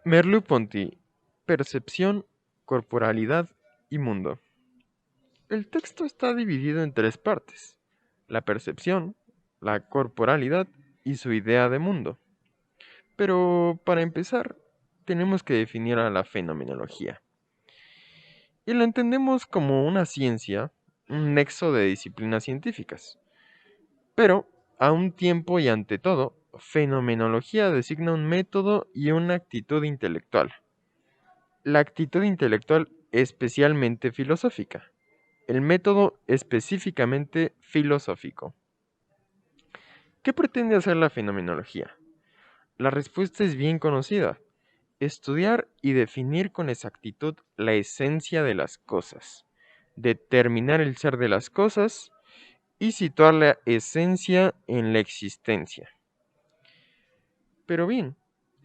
Merleau-Ponty: percepción, corporalidad y mundo. El texto está dividido en tres partes: la percepción, la corporalidad y su idea de mundo. Pero para empezar, tenemos que definir a la fenomenología. Y la entendemos como una ciencia, un nexo de disciplinas científicas. Pero, a un tiempo y ante todo, fenomenología designa un método y una actitud intelectual. La actitud intelectual especialmente filosófica, el método específicamente filosófico. ¿Qué pretende hacer la fenomenología? La respuesta es bien conocida: estudiar y definir con exactitud la esencia de las cosas, determinar el ser de las cosas y situar la esencia en la existencia. Pero bien,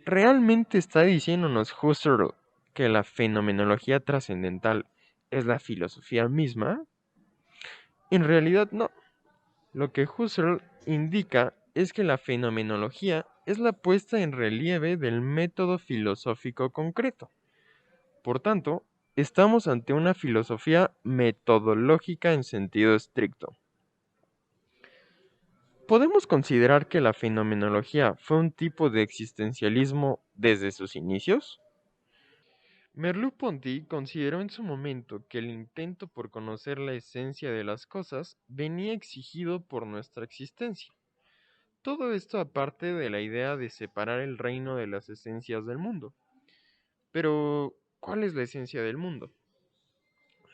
¿realmente está diciéndonos Husserl que la fenomenología trascendental es la filosofía misma? En realidad no. Lo que Husserl indica es que la fenomenología es la puesta en relieve del método filosófico concreto. Por tanto, estamos ante una filosofía metodológica en sentido estricto. ¿Podemos considerar que la fenomenología fue un tipo de existencialismo desde sus inicios? Merleau-Ponty consideró en su momento que el intento por conocer la esencia de las cosas venía exigido por nuestra existencia. Todo esto aparte de la idea de separar el reino de las esencias del mundo. Pero, ¿cuál es la esencia del mundo?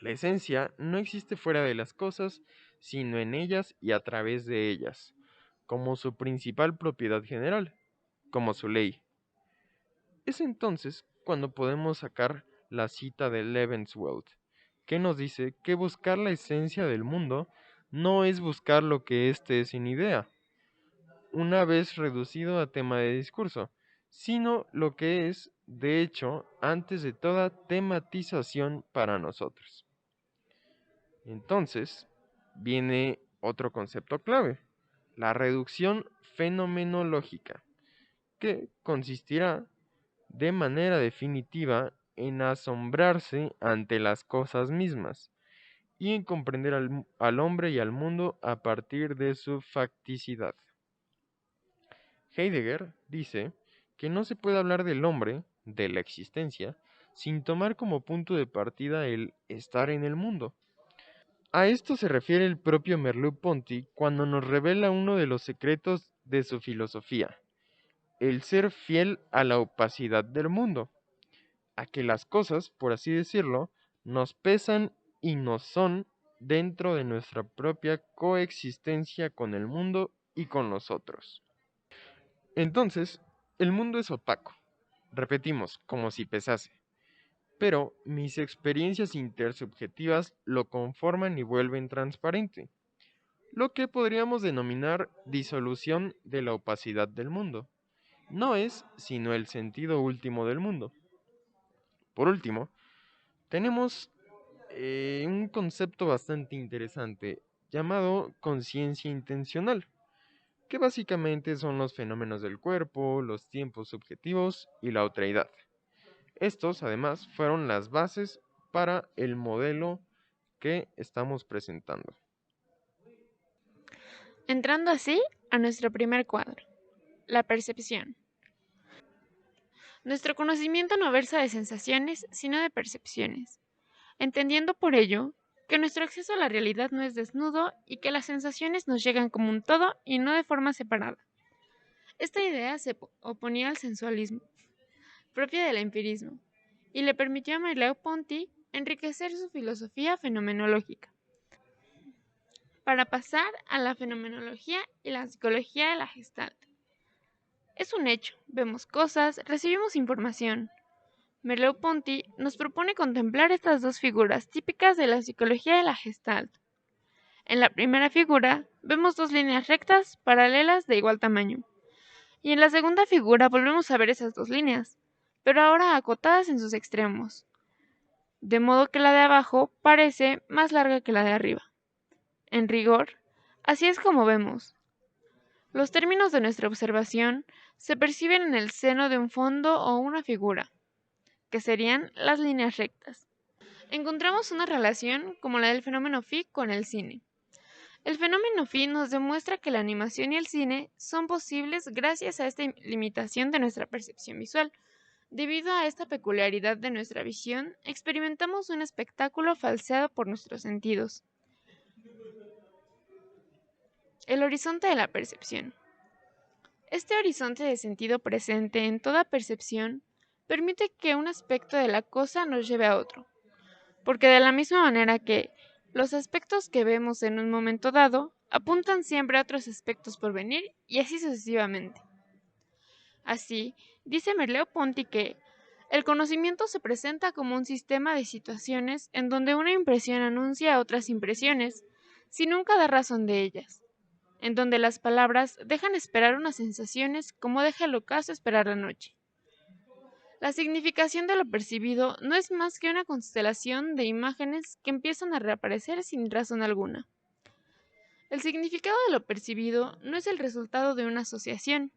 La esencia no existe fuera de las cosas, sino en ellas y a través de ellas, como su principal propiedad general, como su ley. Es entonces cuando podemos sacar la cita de Lebenswelt, que nos dice que buscar la esencia del mundo no es buscar lo que éste es sin idea, una vez reducido a tema de discurso, sino lo que es, de hecho, antes de toda tematización para nosotros. Entonces, viene otro concepto clave: la reducción fenomenológica, que consistirá de manera definitiva en asombrarse ante las cosas mismas y en comprender al hombre y al mundo a partir de su facticidad. Heidegger dice que no se puede hablar del hombre, de la existencia, sin tomar como punto de partida el estar en el mundo. A esto se refiere el propio Merleau-Ponty cuando nos revela uno de los secretos de su filosofía: el ser fiel a la opacidad del mundo, a que las cosas, por así decirlo, nos pesan y nos son dentro de nuestra propia coexistencia con el mundo y con nosotros. Entonces, el mundo es opaco, repetimos, como si pesase, pero mis experiencias intersubjetivas lo conforman y vuelven transparente, lo que podríamos denominar disolución de la opacidad del mundo. No es sino el sentido último del mundo. Por último, tenemos un concepto bastante interesante llamado conciencia intencional, que básicamente son los fenómenos del cuerpo, los tiempos subjetivos y la otreidad. Estos, además, fueron las bases para el modelo que estamos presentando. Entrando así a nuestro primer cuadro, la percepción. Nuestro conocimiento no versa de sensaciones, sino de percepciones, entendiendo por ello que nuestro acceso a la realidad no es desnudo y que las sensaciones nos llegan como un todo y no de forma separada. Esta idea se oponía al sensualismo, propia del empirismo, y le permitió a Merleau-Ponty enriquecer su filosofía fenomenológica, para pasar a la fenomenología y la psicología de la Gestalt. Es un hecho, vemos cosas, recibimos información. Merleau-Ponty nos propone contemplar estas dos figuras típicas de la psicología de la Gestalt. En la primera figura vemos dos líneas rectas paralelas de igual tamaño, y en la segunda figura volvemos a ver esas dos líneas, pero ahora acotadas en sus extremos, de modo que la de abajo parece más larga que la de arriba. En rigor, así es como vemos. Los términos de nuestra observación se perciben en el seno de un fondo o una figura. que serían las líneas rectas. Encontramos una relación como la del fenómeno phi con el cine. El fenómeno phi nos demuestra que la animación y el cine son posibles gracias a esta limitación de nuestra percepción visual. Debido a esta peculiaridad de nuestra visión, experimentamos un espectáculo falseado por nuestros sentidos. El horizonte de la percepción. Este horizonte de sentido presente en toda percepción permite que un aspecto de la cosa nos lleve a otro, porque de la misma manera que los aspectos que vemos en un momento dado apuntan siempre a otros aspectos por venir y así sucesivamente. Así, dice Merleau-Ponty que el conocimiento se presenta como un sistema de situaciones en donde una impresión anuncia a otras impresiones, sin nunca dar razón de ellas, en donde las palabras dejan esperar unas sensaciones como deja el ocaso esperar la noche. La significación de lo percibido no es más que una constelación de imágenes que empiezan a reaparecer sin razón alguna. El significado de lo percibido no es el resultado de una asociación.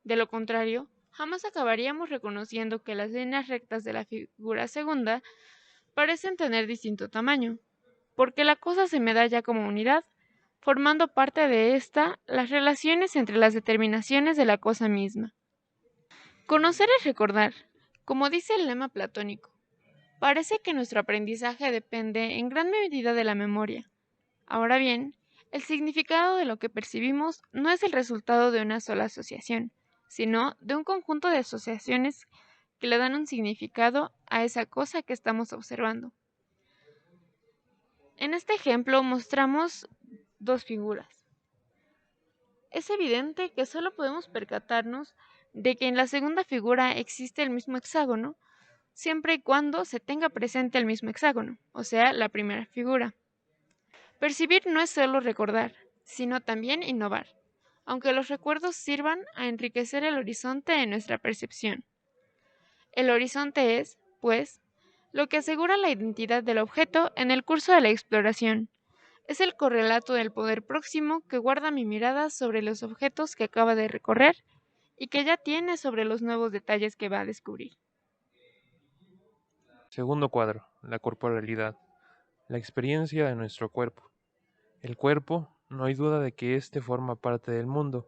De lo contrario, jamás acabaríamos reconociendo que las líneas rectas de la figura segunda parecen tener distinto tamaño, porque la cosa se me da ya como unidad, formando parte de esta las relaciones entre las determinaciones de la cosa misma. Conocer es recordar, como dice el lema platónico. Parece que nuestro aprendizaje depende en gran medida de la memoria. Ahora bien, el significado de lo que percibimos no es el resultado de una sola asociación, sino de un conjunto de asociaciones que le dan un significado a esa cosa que estamos observando. En este ejemplo mostramos dos figuras. Es evidente que solo podemos percatarnos de que en la segunda figura existe el mismo hexágono, siempre y cuando se tenga presente el mismo hexágono, o sea, la primera figura. Percibir no es solo recordar, sino también innovar, aunque los recuerdos sirvan a enriquecer el horizonte de nuestra percepción. El horizonte es, pues, lo que asegura la identidad del objeto en el curso de la exploración. Es el correlato del poder próximo que guarda mi mirada sobre los objetos que acaba de recorrer y que ya tiene sobre los nuevos detalles que va a descubrir. Segundo cuadro, la corporalidad, la experiencia de nuestro cuerpo. El cuerpo, no hay duda de que éste forma parte del mundo,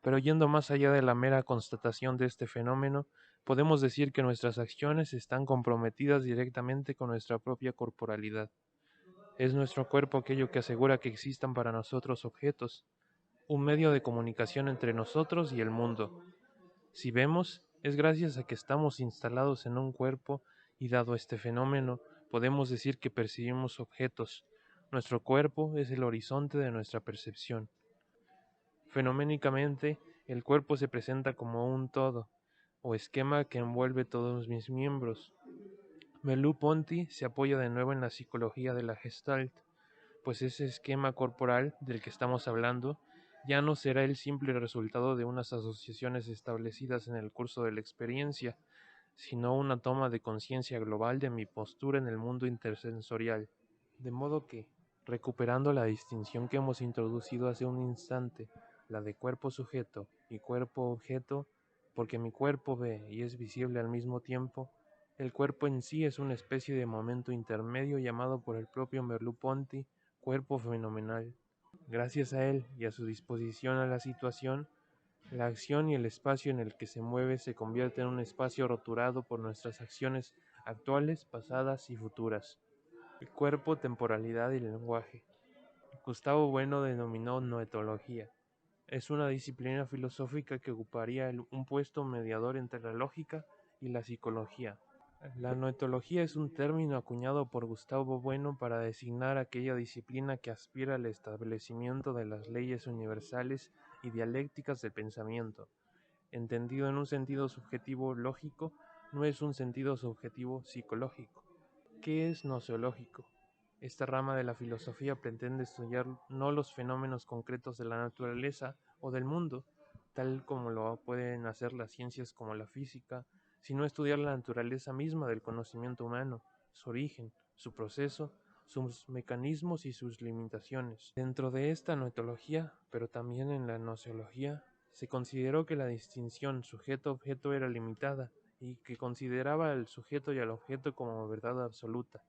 pero yendo más allá de la mera constatación de este fenómeno, podemos decir que nuestras acciones están comprometidas directamente con nuestra propia corporalidad. Es nuestro cuerpo aquello que asegura que existan para nosotros objetos, un medio de comunicación entre nosotros y el mundo. Si vemos, es gracias a que estamos instalados en un cuerpo y dado este fenómeno, podemos decir que percibimos objetos. Nuestro cuerpo es el horizonte de nuestra percepción. Fenoménicamente, el cuerpo se presenta como un todo, o esquema que envuelve todos mis miembros. Merleau-Ponty se apoya de nuevo en la psicología de la Gestalt, pues ese esquema corporal del que estamos hablando ya no será el simple resultado de unas asociaciones establecidas en el curso de la experiencia, sino una toma de conciencia global de mi postura en el mundo intersensorial. De modo que, recuperando la distinción que hemos introducido hace un instante, la de cuerpo sujeto y cuerpo objeto, porque mi cuerpo ve y es visible al mismo tiempo, el cuerpo en sí es una especie de momento intermedio llamado por el propio Merleau-Ponty cuerpo fenomenal. Gracias a él y a su disposición a la situación, la acción y el espacio en el que se mueve se convierte en un espacio roturado por nuestras acciones actuales, pasadas y futuras. El cuerpo, temporalidad y lenguaje. Gustavo Bueno denominó noetología. Es una disciplina filosófica que ocuparía un puesto mediador entre la lógica y la psicología. La noetología es un término acuñado por Gustavo Bueno para designar aquella disciplina que aspira al establecimiento de las leyes universales y dialécticas del pensamiento. Entendido en un sentido subjetivo lógico, no es un sentido subjetivo psicológico. ¿Qué es noseológico? Esta rama de la filosofía pretende estudiar no los fenómenos concretos de la naturaleza o del mundo, tal como lo pueden hacer las ciencias como la física, sino estudiar la naturaleza misma del conocimiento humano, su origen, su proceso, sus mecanismos y sus limitaciones. Dentro de esta noetología, pero también en la noseología, se consideró que la distinción sujeto-objeto era limitada y que consideraba al sujeto y al objeto como verdad absoluta.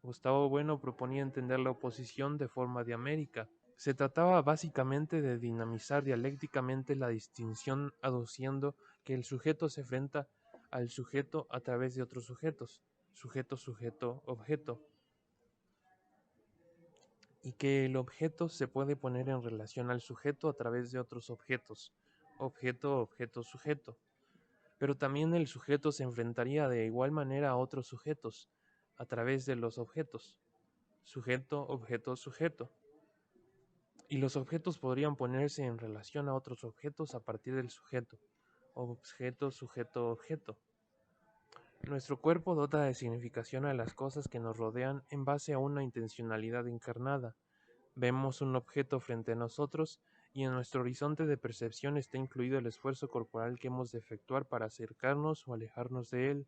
Gustavo Bueno proponía entender la oposición de forma diamérica. Se trataba básicamente de dinamizar dialécticamente la distinción, aduciendo que el sujeto se enfrenta al sujeto a través de otros sujetos, sujeto, sujeto, objeto, y que el objeto se puede poner en relación al sujeto a través de otros objetos, objeto, objeto, sujeto. Pero también el sujeto se enfrentaría de igual manera a otros sujetos, a través de los objetos, sujeto, objeto, sujeto. Y los objetos podrían ponerse en relación a otros objetos a partir del sujeto, objeto, sujeto, objeto. Nuestro cuerpo dota de significación a las cosas que nos rodean en base a una intencionalidad encarnada. Vemos un objeto frente a nosotros y en nuestro horizonte de percepción está incluido el esfuerzo corporal que hemos de efectuar para acercarnos o alejarnos de él.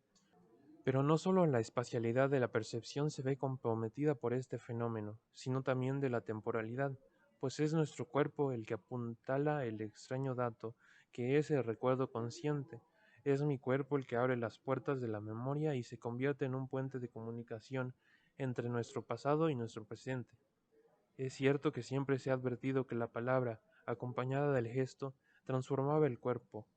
Pero no solo la espacialidad de la percepción se ve comprometida por este fenómeno, sino también de la temporalidad, pues es nuestro cuerpo el que apuntala el extraño dato, que es el recuerdo consciente. Es mi cuerpo el que abre las puertas de la memoria y se convierte en un puente de comunicación entre nuestro pasado y nuestro presente. Es cierto que siempre se ha advertido que la palabra, acompañada del gesto, transformaba el cuerpo,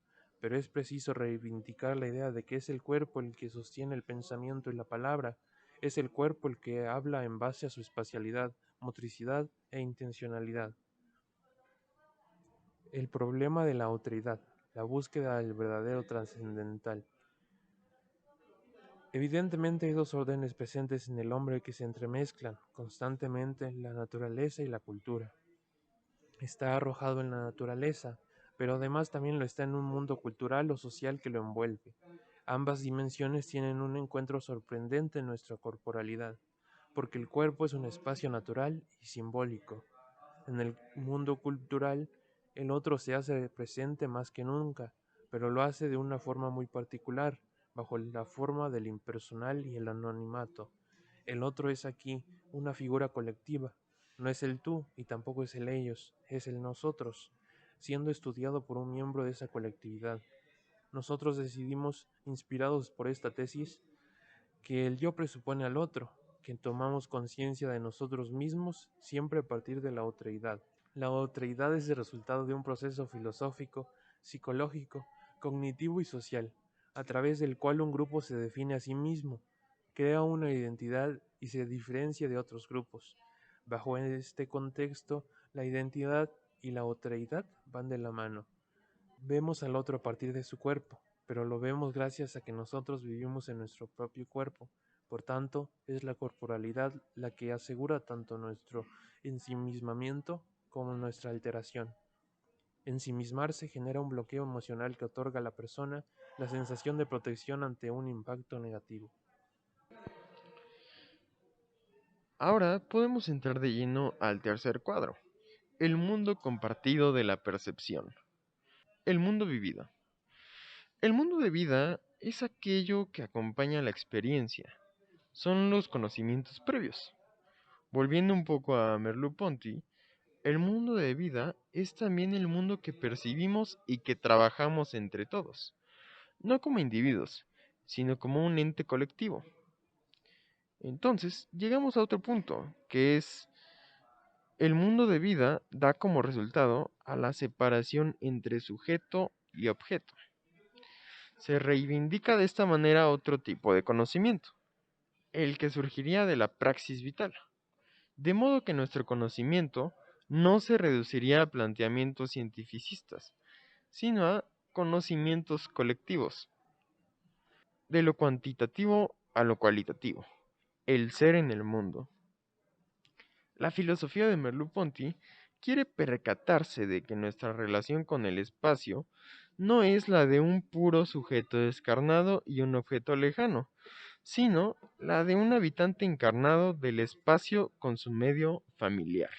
pero es preciso reivindicar la idea de que es el cuerpo el que sostiene el pensamiento y la palabra, es el cuerpo el que habla en base a su espacialidad, motricidad e intencionalidad. El problema de la autoridad, la búsqueda del verdadero trascendental. Evidentemente hay dos órdenes presentes en el hombre que se entremezclan constantemente, la naturaleza y la cultura. Está arrojado en la naturaleza, pero además también lo está en un mundo cultural o social que lo envuelve. Ambas dimensiones tienen un encuentro sorprendente en nuestra corporalidad, porque el cuerpo es un espacio natural y simbólico. En el mundo cultural, el otro se hace presente más que nunca, pero lo hace de una forma muy particular, bajo la forma del impersonal y el anonimato. El otro es aquí una figura colectiva, no es el tú y tampoco es el ellos, es el nosotros, siendo estudiado por un miembro de esa colectividad. Nosotros decidimos, inspirados por esta tesis, que el yo presupone al otro, que tomamos conciencia de nosotros mismos siempre a partir de la otreidad. La otreidad es el resultado de un proceso filosófico, psicológico, cognitivo y social, a través del cual un grupo se define a sí mismo, crea una identidad y se diferencia de otros grupos. Bajo este contexto, la identidad y la otreidad van de la mano. Vemos al otro a partir de su cuerpo, pero lo vemos gracias a que nosotros vivimos en nuestro propio cuerpo. Por tanto, es la corporalidad la que asegura tanto nuestro ensimismamiento como nuestra alteración. Ensimismarse genera un bloqueo emocional que otorga a la persona la sensación de protección ante un impacto negativo. Ahora podemos entrar de lleno al tercer cuadro, el mundo compartido de la percepción. El mundo vivido. El mundo de vida es aquello que acompaña la experiencia, son los conocimientos previos. Volviendo un poco a Merleau-Ponty, el mundo de vida es también el mundo que percibimos y que trabajamos entre todos, no como individuos, sino como un ente colectivo. Entonces, llegamos a otro punto, que es el mundo de vida da como resultado a la separación entre sujeto y objeto. Se reivindica de esta manera otro tipo de conocimiento, el que surgiría de la praxis vital, de modo que nuestro conocimiento no se reduciría a planteamientos cientificistas, sino a conocimientos colectivos, de lo cuantitativo a lo cualitativo, el ser en el mundo. La filosofía de Merleau-Ponty quiere percatarse de que nuestra relación con el espacio no es la de un puro sujeto descarnado y un objeto lejano, sino la de un habitante encarnado del espacio con su medio familiar.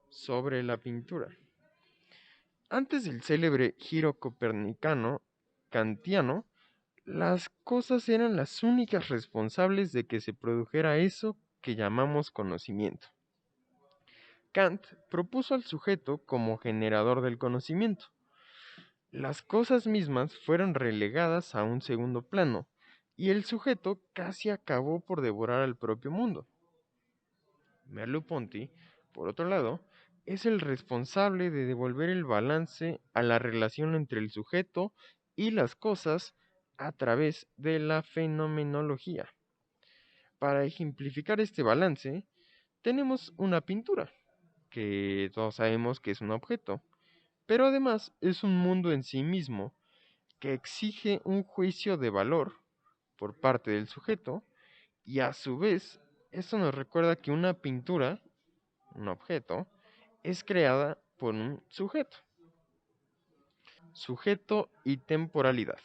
Sobre la pintura. Antes del célebre giro copernicano kantiano, las cosas eran las únicas responsables de que se produjera eso que llamamos conocimiento. Kant propuso al sujeto como generador del conocimiento. las cosas mismas fueron relegadas a un segundo plano, y el sujeto casi acabó por devorar al propio mundo. Merleau-Ponty, por otro lado, es el responsable de devolver el balance a la relación entre el sujeto y las cosas a través de la fenomenología. Para ejemplificar este balance, tenemos una pintura, que todos sabemos que es un objeto, pero además es un mundo en sí mismo que exige un juicio de valor por parte del sujeto, y a su vez esto nos recuerda que una pintura, un objeto, es creada por un sujeto. Sujeto y temporalidad.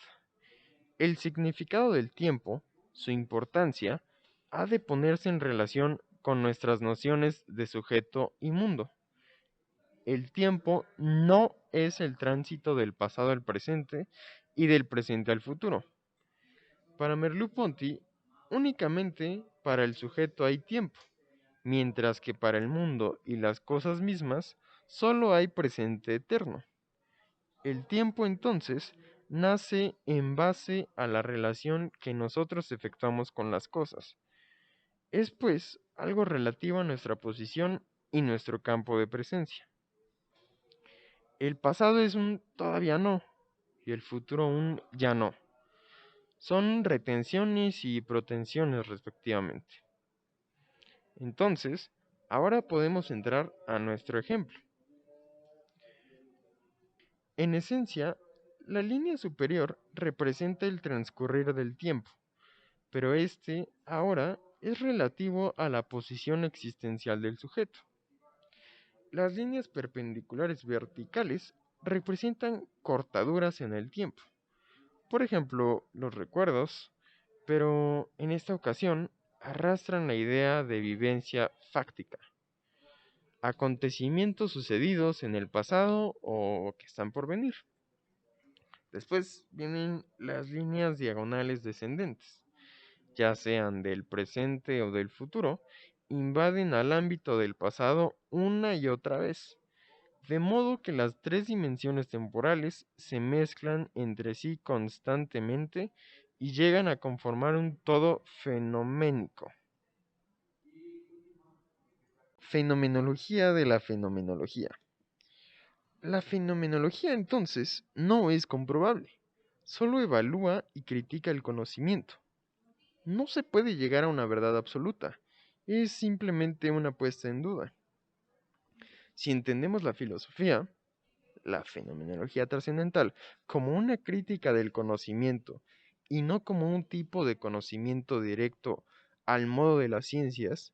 El significado del tiempo, su importancia, ha de ponerse en relación con nuestras nociones de sujeto y mundo. El tiempo no es el tránsito del pasado al presente y del presente al futuro. Para Merleau-Ponty, únicamente para el sujeto hay tiempo, mientras que para el mundo y las cosas mismas solo hay presente eterno. El tiempo entonces nace en base a la relación que nosotros efectuamos con las cosas. Es pues algo relativo a nuestra posición y nuestro campo de presencia. El pasado es un todavía no y el futuro un ya no. Son retenciones y protenciones respectivamente. Entonces, ahora podemos entrar a nuestro ejemplo. En esencia, la línea superior representa el transcurrir del tiempo, pero este ahora es relativo a la posición existencial del sujeto. Las líneas perpendiculares verticales representan cortaduras en el tiempo, por ejemplo, los recuerdos, pero en esta ocasión arrastran la idea de vivencia fáctica, acontecimientos sucedidos en el pasado o que están por venir. Después vienen las líneas diagonales descendentes, ya sean del presente o del futuro, invaden al ámbito del pasado una y otra vez, de modo que las tres dimensiones temporales se mezclan entre sí constantemente y llegan a conformar un todo fenoménico. Fenomenología de la fenomenología. La fenomenología entonces no es comprobable, solo evalúa y critica el conocimiento. No se puede llegar a una verdad absoluta, es simplemente una puesta en duda. Si entendemos la filosofía, la fenomenología trascendental, como una crítica del conocimiento y no como un tipo de conocimiento directo al modo de las ciencias,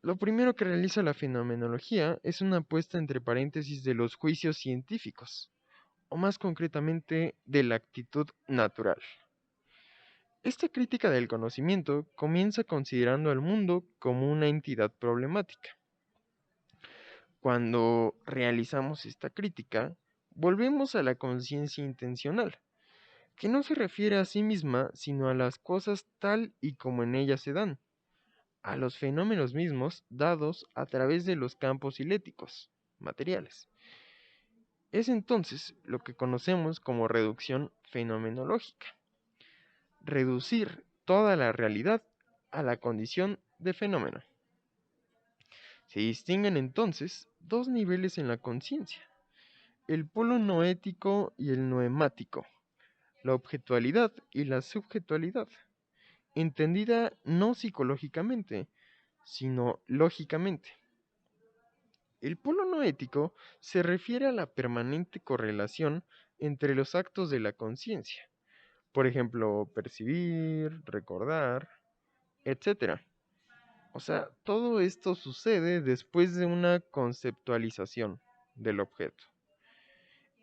lo primero que realiza la fenomenología es una puesta entre paréntesis de los juicios científicos, o más concretamente de la actitud natural. Esta crítica del conocimiento comienza considerando al mundo como una entidad problemática. Cuando realizamos esta crítica, volvemos a la conciencia intencional, que no se refiere a sí misma, sino a las cosas tal y como en ellas se dan, a los fenómenos mismos dados a través de los campos iléticos, materiales. Es entonces lo que conocemos como reducción fenomenológica. Reducir toda la realidad a la condición de fenómeno. Se distinguen entonces dos niveles en la conciencia, el polo noético y el noemático, la objetualidad y la subjetualidad, entendida no psicológicamente, sino lógicamente. El polo noético se refiere a la permanente correlación entre los actos de la conciencia, por ejemplo, percibir, recordar, etc. O sea, todo esto sucede después de una conceptualización del objeto.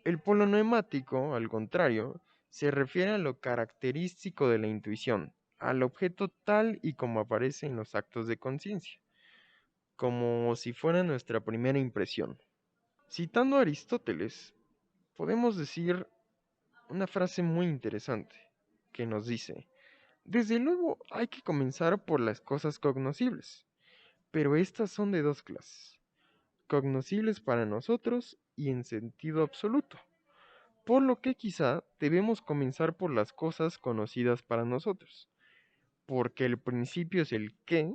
El polo noemático, al contrario, se refiere a lo característico de la intuición, al objeto tal y como aparece en los actos de conciencia, como si fuera nuestra primera impresión. Citando a Aristóteles, podemos decir una frase muy interesante que nos dice: desde luego hay que comenzar por las cosas cognoscibles, pero estas son de dos clases, cognoscibles para nosotros y en sentido absoluto, por lo que quizá debemos comenzar por las cosas conocidas para nosotros, porque el principio es el qué,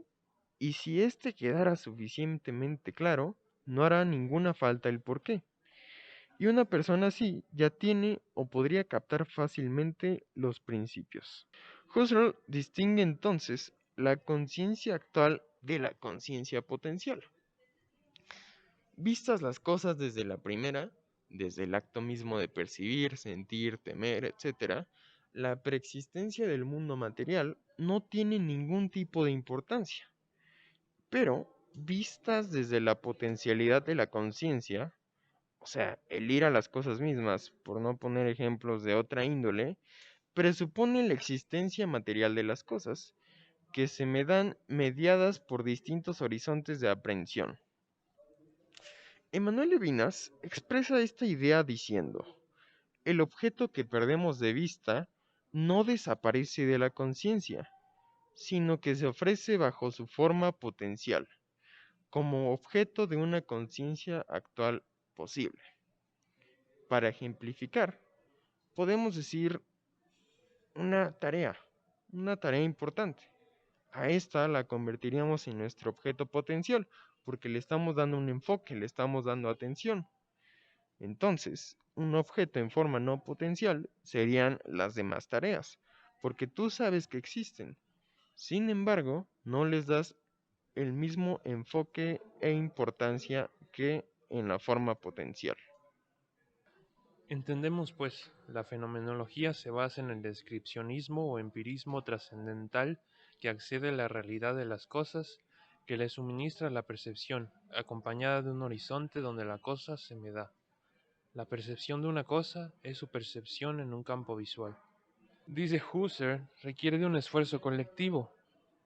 y si éste quedara suficientemente claro, no hará ninguna falta el por qué. Y una persona así ya tiene o podría captar fácilmente los principios. Husserl distingue entonces la conciencia actual de la conciencia potencial. Vistas las cosas desde la primera, desde el acto mismo de percibir, sentir, temer, etc., la preexistencia del mundo material no tiene ningún tipo de importancia. Pero, vistas desde la potencialidad de la conciencia, o sea, el ir a las cosas mismas, por no poner ejemplos de otra índole, presupone la existencia material de las cosas, que se me dan mediadas por distintos horizontes de aprehensión. Emmanuel Levinas expresa esta idea diciendo: el objeto que perdemos de vista no desaparece de la conciencia, sino que se ofrece bajo su forma potencial, como objeto de una conciencia actual posible. Para ejemplificar, podemos decir una tarea importante. A esta la convertiríamos en nuestro objeto potencial, porque le estamos dando un enfoque, le estamos dando atención. Entonces, un objeto en forma no potencial serían las demás tareas, porque tú sabes que existen. Sin embargo, no les das el mismo enfoque e importancia que en la forma potencial. Entendemos, pues, la fenomenología se basa en el descripcionismo o empirismo trascendental que accede a la realidad de las cosas, que le suministra la percepción, acompañada de un horizonte donde la cosa se me da. La percepción de una cosa es su percepción en un campo visual. Dice Husserl, requiere de un esfuerzo colectivo.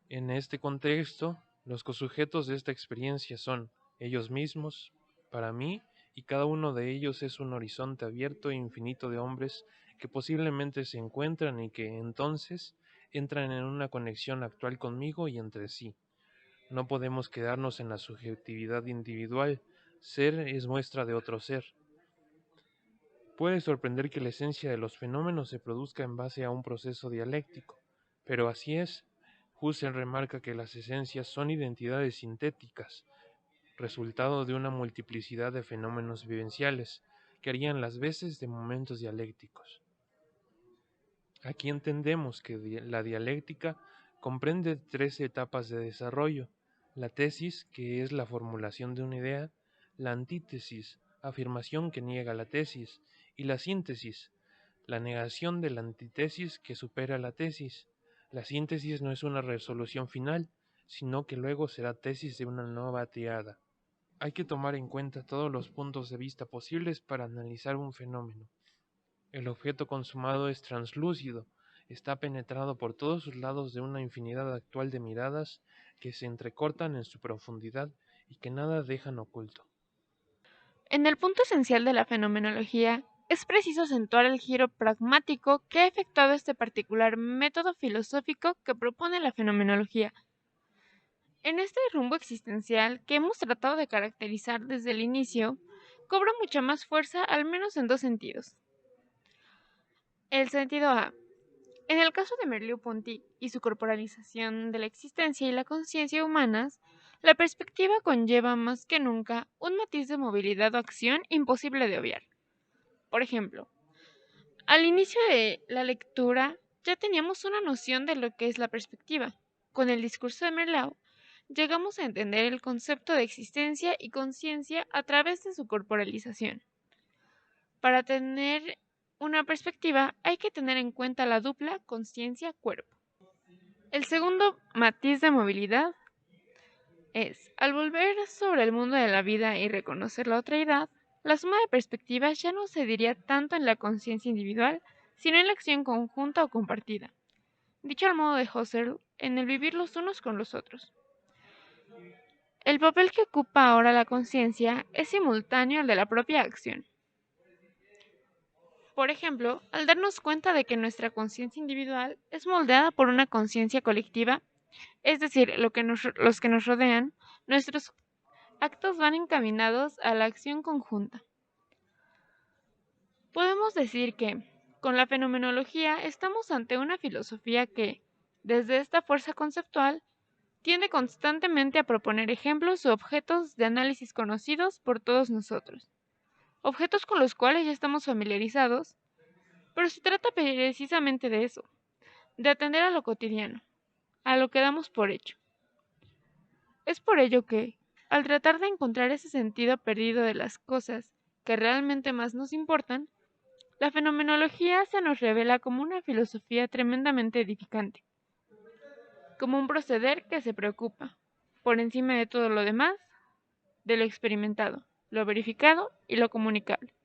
En este contexto, los cosujetos de esta experiencia son ellos mismos, para mí, y cada uno de ellos es un horizonte abierto e infinito de hombres que posiblemente se encuentran y que entonces entran en una conexión actual conmigo y entre sí. No podemos quedarnos en la subjetividad individual, ser es muestra de otro ser. Puede sorprender que la esencia de los fenómenos se produzca en base a un proceso dialéctico, pero así es. Husserl remarca que las esencias son identidades sintéticas, resultado de una multiplicidad de fenómenos vivenciales, que harían las veces de momentos dialécticos. Aquí entendemos que la dialéctica comprende 3 etapas de desarrollo: la tesis, que es la formulación de una idea; la antítesis, afirmación que niega la tesis; y la síntesis, la negación de la antítesis que supera la tesis. La síntesis no es una resolución final, sino que luego será tesis de una nueva triada. Hay que tomar en cuenta todos los puntos de vista posibles para analizar un fenómeno. El objeto consumado es translúcido, está penetrado por todos sus lados de una infinidad actual de miradas que se entrecortan en su profundidad y que nada dejan oculto. En el punto esencial de la fenomenología, es preciso acentuar el giro pragmático que ha efectuado este particular método filosófico que propone la fenomenología. En este rumbo existencial que hemos tratado de caracterizar desde el inicio, cobra mucha más fuerza al menos en 2 sentidos. El sentido A. En el caso de Merleau-Ponty y su corporalización de la existencia y la conciencia humanas, la perspectiva conlleva más que nunca un matiz de movilidad o acción imposible de obviar. Por ejemplo, al inicio de la lectura ya teníamos una noción de lo que es la perspectiva. Con el discurso de Merleau, llegamos a entender el concepto de existencia y conciencia a través de su corporalización. Para tener una perspectiva hay que tener en cuenta la dupla conciencia-cuerpo. El segundo matiz de movilidad es, al volver sobre el mundo de la vida y reconocer la otreidad, la suma de perspectivas ya no se diría tanto en la conciencia individual, sino en la acción conjunta o compartida. Dicho al modo de Husserl, en el vivir los unos con los otros. El papel que ocupa ahora la conciencia es simultáneo al de la propia acción. Por ejemplo, al darnos cuenta de que nuestra conciencia individual es moldeada por una conciencia colectiva, es decir, los que nos rodean, nuestros actos van encaminados a la acción conjunta. Podemos decir que, con la fenomenología, estamos ante una filosofía que, desde esta fuerza conceptual, tiende constantemente a proponer ejemplos u objetos de análisis conocidos por todos nosotros, objetos con los cuales ya estamos familiarizados, pero se trata precisamente de eso, de atender a lo cotidiano, a lo que damos por hecho. Es por ello que, al tratar de encontrar ese sentido perdido de las cosas que realmente más nos importan, la fenomenología se nos revela como una filosofía tremendamente edificante, como un proceder que se preocupa, por encima de todo lo demás, de lo experimentado, lo verificado y lo comunicable.